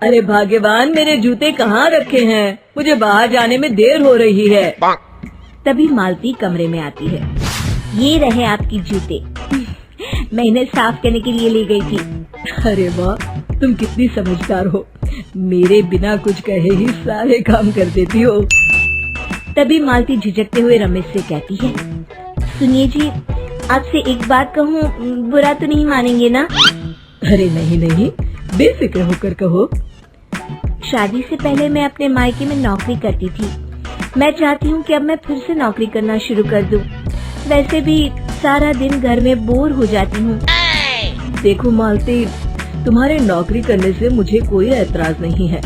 अरे भाग्यवान, मेरे जूते कहाँ रखे हैं? मुझे बाहर जाने में देर हो रही है। तभी मालती कमरे में आती है। ये रहे आपकी जूते। मैं इन्हें साफ करने के लिए ले गई थी। अरे वाह, तुम कितनी समझदार हो। मेरे बिना कुछ कहे ही सारे काम कर देती हो। तभी मालती झिझकते हुए रमेश से कहती है, सुनिए जी, आपसे एक बात कहूँ, बुरा तो नहीं मानेंगे ना? अरे नहीं नहीं, बेफिक्र होकर कहो। शादी से पहले मैं अपने मायके में नौकरी करती थी। मैं चाहती हूँ कि अब मैं फिर से नौकरी करना शुरू कर दूँ। वैसे भी सारा दिन घर में बोर हो जाती हूँ। देखो मालती, तुम्हारे नौकरी करने से मुझे कोई एतराज नहीं है,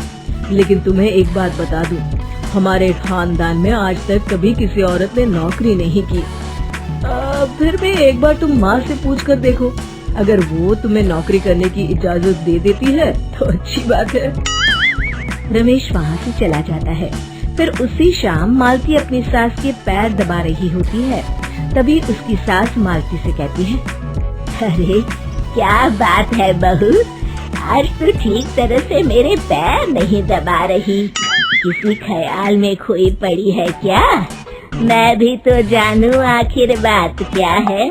लेकिन तुम्हें एक बात बता दूं, हमारे खानदान में आज तक कभी किसी औरत ने नौकरी नहीं की। फिर भी एक बार तुम माँ से पूछ कर देखो, अगर वो तुम्हें नौकरी करने की इजाजत दे देती है तो अच्छी बात है। रमेश वहाँ से चला जाता है। फिर उसी शाम मालती अपनी सास के पैर दबा रही होती है। तभी उसकी सास मालती से कहती है, अरे क्या बात है बहू, आज तो ठीक तरह से मेरे पैर नहीं दबा रही। किसी ख्याल में खोई पड़ी है क्या? मैं भी तो जानूं आखिर बात क्या है।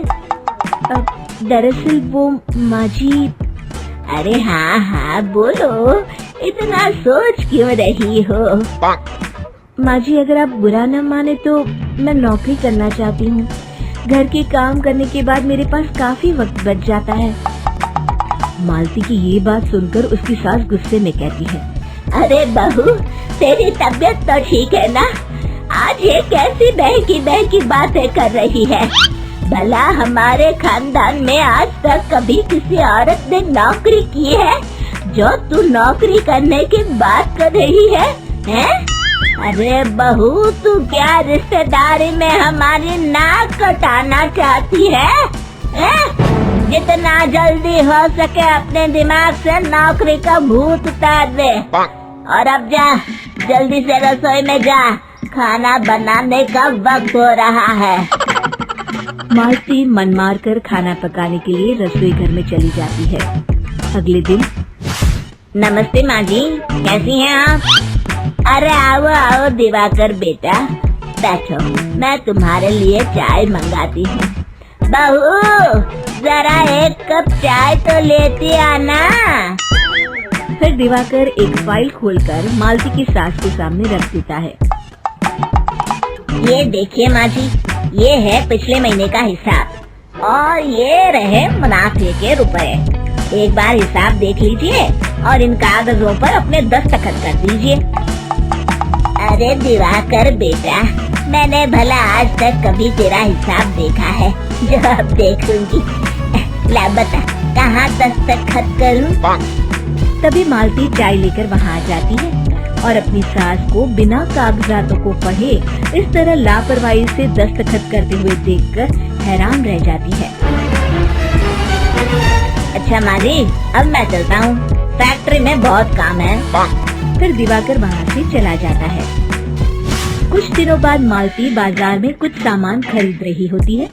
दरअसल वो माँ जी। अरे हाँ हाँ बोलो, इतना सोच क्यों रही हो? माँ जी, अगर आप बुरा न माने तो मैं नौकरी करना चाहती हूँ। घर के काम करने के बाद मेरे पास काफी वक्त बच जाता है। मालती की ये बात सुनकर उसकी सास गुस्से में कहती है, अरे बहू, तेरी तबीयत तो ठीक है ना? आज ये कैसी बहकी बातें कर रही है? भला हमारे खानदान में आज तक कभी किसी औरत ने नौकरी की है जो तू नौकरी करने की बात कर रही है? हैं? अरे बहू, तू क्या रिश्तेदारी में हमारी नाक कटाना चाहती है? जितना जल्दी हो सके अपने दिमाग से नौकरी का भूत उतार दे। और अब जा, जल्दी से रसोई में जा, खाना बनाने का वक्त हो रहा है। मालती मन मार कर खाना पकाने के लिए रसोई घर में चली जाती है। अगले दिन, नमस्ते माँ जी, कैसी हैं आप? अरे आओ आओ दिवाकर बेटा, बैठो, मैं तुम्हारे लिए चाय मंगाती हूँ। बहू, जरा एक कप चाय तो लेती आना। फिर दिवाकर एक फाइल खोलकर मालती की सास के सामने रख देता है। ये देखिए माँ जी, ये है पिछले महीने का हिसाब और ये रहे मुनाफे के रुपए। एक बार हिसाब देख लीजिए और इन कागजों पर अपने दस्तखत कर दीजिए। अरे दिवाकर बेटा, मैंने भला आज तक कभी तेरा हिसाब देखा है जो अब देखूंगी? ला बता, कहाँ दस्तखत करूं? तभी मालती चाय लेकर वहाँ आ जाती है और अपनी सास को बिना कागजातों को पढ़े इस तरह लापरवाही से दस्तखत करते हुए देखकर हैरान रह जाती है। अच्छा माँ जी, अब मैं चलता हूँ, फैक्ट्री में बहुत काम है। फिर दिवाकर वहाँ से चला जाता है। कुछ दिनों बाद मालती बाजार में कुछ सामान खरीद रही होती है।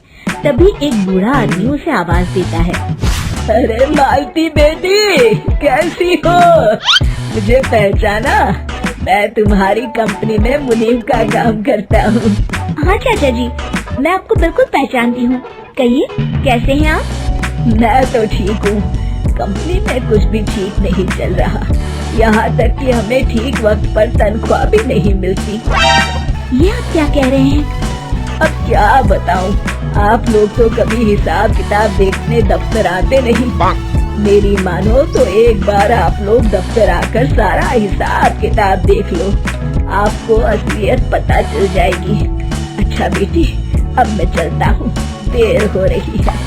तभी एक बूढ़ा आदमी उसे आवाज देता है, अरे मालती बेटी, कैसी हो? मुझे पहचाना? मैं तुम्हारी कंपनी में मुनीम का काम करता हूँ। हाँ चाचा जी, मैं आपको बिल्कुल पहचानती हूँ। कहिए, कैसे हैं आप? मैं तो ठीक हूँ, कंपनी में कुछ भी ठीक नहीं चल रहा, यहाँ तक कि हमें ठीक वक्त पर तनख्वाह भी नहीं मिलती। ये आप क्या कह रहे हैं? अब क्या बताऊँ, आप लोग तो कभी हिसाब किताब देखने दफ्तर आते नहीं। मेरी मानो तो एक बार आप लोग दफ्तर आकर सारा हिसाब किताब देख लो, आपको असलियत पता चल जाएगी। अच्छा बेटी, अब मैं चलता हूँ, देर हो रही है।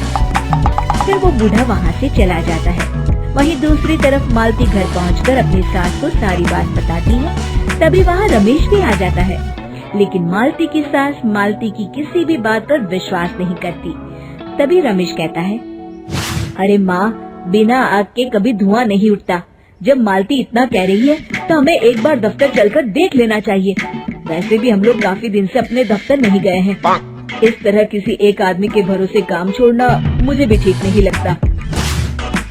फिर वो बूढ़ा वहाँ से चला जाता है। वहीं दूसरी तरफ मालती घर पहुँचकर अपनी सास को सारी बात बताती है। तभी वहाँ रमेश भी आ जाता है, लेकिन मालती की सास मालती की किसी भी बात पर विश्वास नहीं करती। तभी रमेश कहता है, अरे माँ, बिना आग के कभी धुआं नहीं उठता। जब मालती इतना कह रही है तो हमें एक बार दफ्तर चलकर देख लेना चाहिए। वैसे भी हम लोग काफी दिन से अपने दफ्तर नहीं गए हैं। इस तरह किसी एक आदमी के भरोसे काम छोड़ना मुझे भी ठीक नहीं लगता।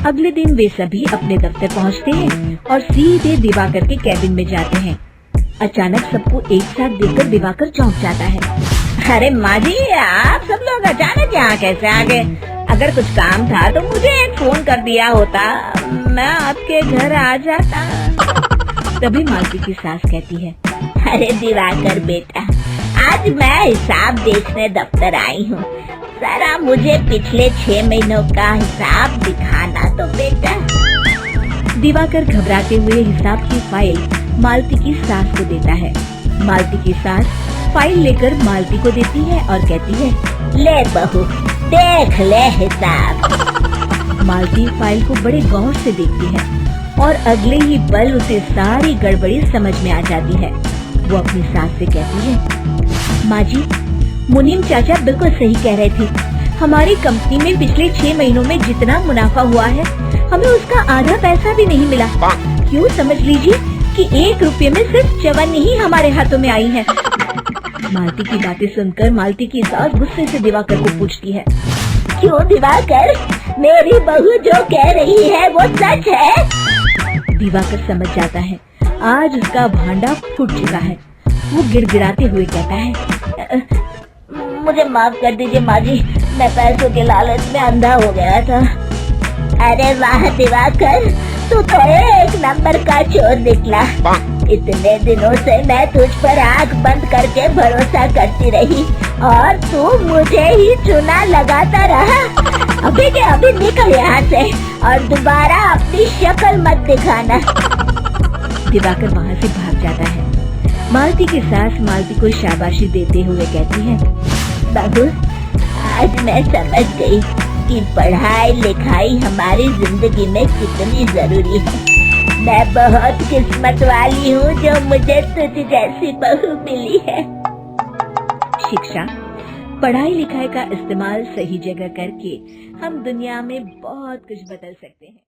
अगले दिन वे सभी अपने दफ्तर पहुंचते हैं और सीधे दिवाकर के कैबिन में जाते हैं। अचानक सबको एक साथ देखकर दिवाकर चौंक जाता है। अरे माँ जी, आप सब लोग अचानक यहाँ कैसे आ गए? अगर कुछ काम था तो मुझे एक फोन कर दिया होता, मैं आपके घर आ जाता। तभी मालती की सास कहती है, अरे दिवाकर बेटा, आज मैं हिसाब देखने दफ्तर आई हूँ। जरा मुझे पिछले 6 महीनों का हिसाब दिखाना तो बेटा। दिवाकर घबराते हुए हिसाब की फाइल मालती की सास को देता है। मालती की सास फाइल लेकर मालती को देती है और कहती है, ले बहू, देख ले हिसाब। मालती फाइल को बड़े गौर से देखती है और अगले ही पल उसे सारी गड़बड़ी समझ में आ जाती है। वो अपनी सास से कहती है, माँ जी, मुनीम चाचा बिल्कुल सही कह रहे थे। हमारी कंपनी में पिछले 6 महीनों में जितना मुनाफा हुआ है, हमें उसका आधा पैसा भी नहीं मिला। क्यों समझ लीजिए कि 1 रुपये में सिर्फ चवन्नी ही हमारे हाथों में आई है। मालती की बातें सुनकर मालती की सास गुस्से से दिवाकर को पूछती है, क्यों दिवाकर, मेरी बहू जो कह रही है वो सच है? दिवाकर समझ जाता है आज उसका भांडा फूट चुका है। वो गिड़गिड़ाते हुए कहता है, मुझे माफ कर दीजिए माँ जी, मैं पैसों के लालच में अंधा हो गया था। अरे वाह दिवाकर, तू तो 1 नंबर का चोर निकला। इतने दिनों से मैं तुझ पर आंख बंद करके भरोसा करती रही और तू मुझे ही चुना लगाता रहा। अभी के अभी निकल यहाँ से और दोबारा अपनी शक्ल मत दिखाना। दिवाकर वहाँ से भाग जाता है। मालती की सास मालती को शाबाशी देते हुए कहती है, बहू, आज मैं समझ गई कि पढ़ाई लिखाई हमारी जिंदगी में कितनी जरूरी है। मैं बहुत किस्मत वाली हूँ जो मुझे तुझ जैसी बहू मिली है। शिक्षा, पढ़ाई लिखाई का इस्तेमाल सही जगह करके हम दुनिया में बहुत कुछ बदल सकते हैं।